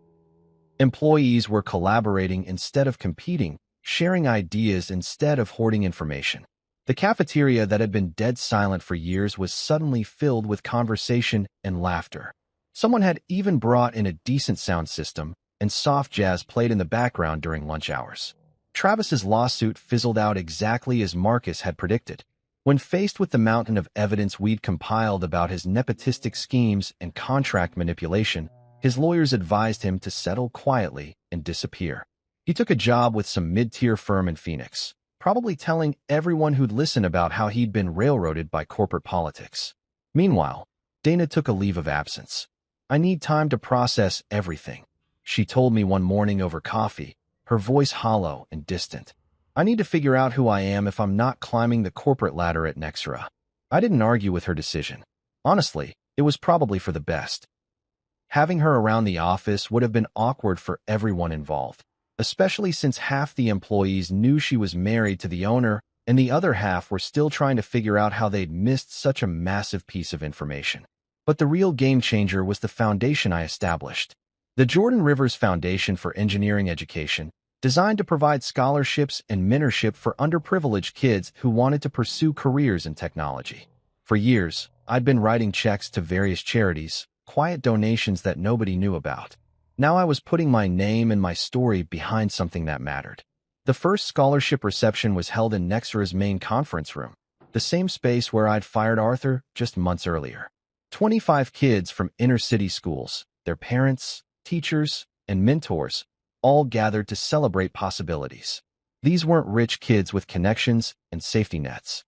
Employees were collaborating instead of competing, sharing ideas instead of hoarding information. The cafeteria that had been dead silent for years was suddenly filled with conversation and laughter. Someone had even brought in a decent sound system, and soft jazz played in the background during lunch hours. Travis's lawsuit fizzled out exactly as Marcus had predicted. When faced with the mountain of evidence we'd compiled about his nepotistic schemes and contract manipulation, his lawyers advised him to settle quietly and disappear. He took a job with some mid-tier firm in Phoenix, probably telling everyone who'd listen about how he'd been railroaded by corporate politics. Meanwhile, Dana took a leave of absence. "I need time to process everything," she told me one morning over coffee, her voice hollow and distant. "I need to figure out who I am if I'm not climbing the corporate ladder at Nexera." I didn't argue with her decision. Honestly, it was probably for the best. Having her around the office would have been awkward for everyone involved. especially since half the employees knew she was married to the owner and the other half were still trying to figure out how they'd missed such a massive piece of information. But the real game changer was the foundation I established. The Jordan Rivers Foundation for Engineering Education, designed to provide scholarships and mentorship for underprivileged kids who wanted to pursue careers in technology. For years, I'd been writing checks to various charities, quiet donations that nobody knew about. Now I was putting my name and my story behind something that mattered. The first scholarship reception was held in Nexra's main conference room, the same space where I'd fired Arthur just months earlier. 25 kids from inner-city schools, their parents, teachers, and mentors, all gathered to celebrate possibilities. These weren't rich kids with connections and safety nets.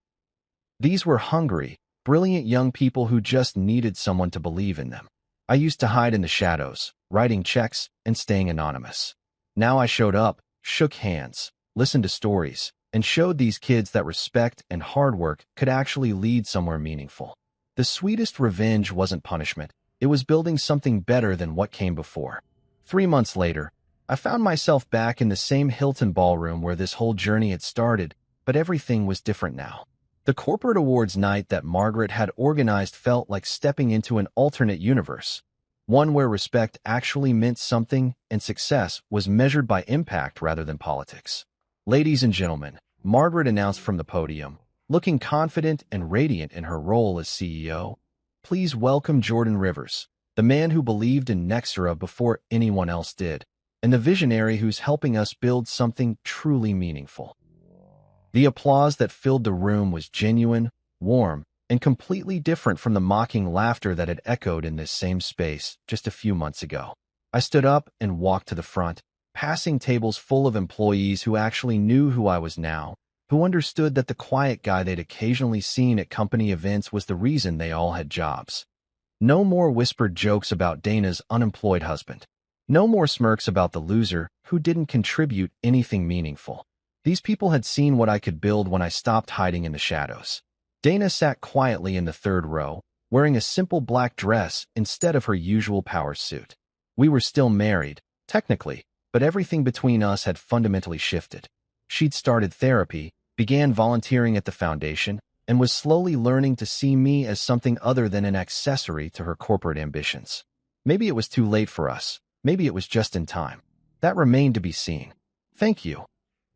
These were hungry, brilliant young people who just needed someone to believe in them. I used to hide in the shadows, writing checks and staying anonymous. Now I showed up, shook hands, listened to stories, and showed these kids that respect and hard work could actually lead somewhere meaningful. The sweetest revenge wasn't punishment. It was building something better than what came before. 3 months later, I found myself back in the same Hilton ballroom where this whole journey had started, but everything was different now. The corporate awards night that Margaret had organized felt like stepping into an alternate universe, one where respect actually meant something and success was measured by impact rather than politics. Ladies and gentlemen, Margaret announced from the podium, looking confident and radiant in her role as CEO, please welcome Jordan Rivers, the man who believed in Nexra before anyone else did, and the visionary who's helping us build something truly meaningful. The applause that filled the room was genuine, warm, and completely different from the mocking laughter that had echoed in this same space just a few months ago. I stood up and walked to the front, passing tables full of employees who actually knew who I was now, who understood that the quiet guy they'd occasionally seen at company events was the reason they all had jobs. No more whispered jokes about Dana's unemployed husband. No more smirks about the loser who didn't contribute anything meaningful. These people had seen what I could build when I stopped hiding in the shadows. Dana sat quietly in the third row, wearing a simple black dress instead of her usual power suit. We were still married, technically, but everything between us had fundamentally shifted. She'd started therapy, began volunteering at the foundation, and was slowly learning to see me as something other than an accessory to her corporate ambitions. Maybe it was too late for us. Maybe it was just in time. That remained to be seen. Thank you,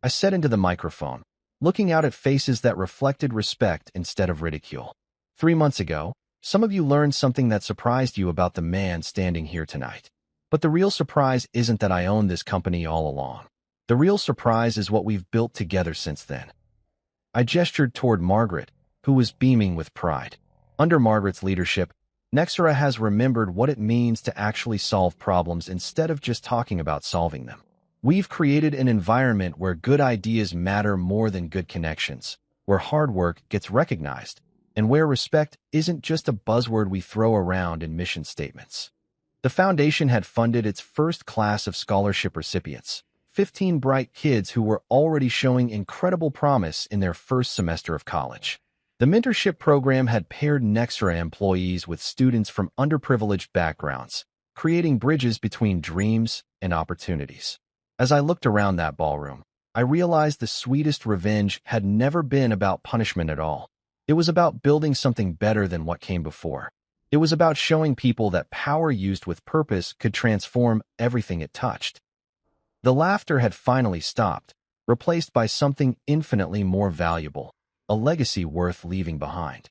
I said into the microphone, looking out at faces that reflected respect instead of ridicule. 3 months ago, some of you learned something that surprised you about the man standing here tonight. But the real surprise isn't that I owned this company all along. The real surprise is what we've built together since then. I gestured toward Margaret, who was beaming with pride. Under Margaret's leadership, Nexra has remembered what it means to actually solve problems instead of just talking about solving them. We've created an environment where good ideas matter more than good connections, where hard work gets recognized, and where respect isn't just a buzzword we throw around in mission statements. The foundation had funded its first class of scholarship recipients, 15 bright kids who were already showing incredible promise in their first semester of college. The mentorship program had paired Nexra employees with students from underprivileged backgrounds, creating bridges between dreams and opportunities. As I looked around that ballroom, I realized the sweetest revenge had never been about punishment at all. It was about building something better than what came before. It was about showing people that power used with purpose could transform everything it touched. The laughter had finally stopped, replaced by something infinitely more valuable, a legacy worth leaving behind.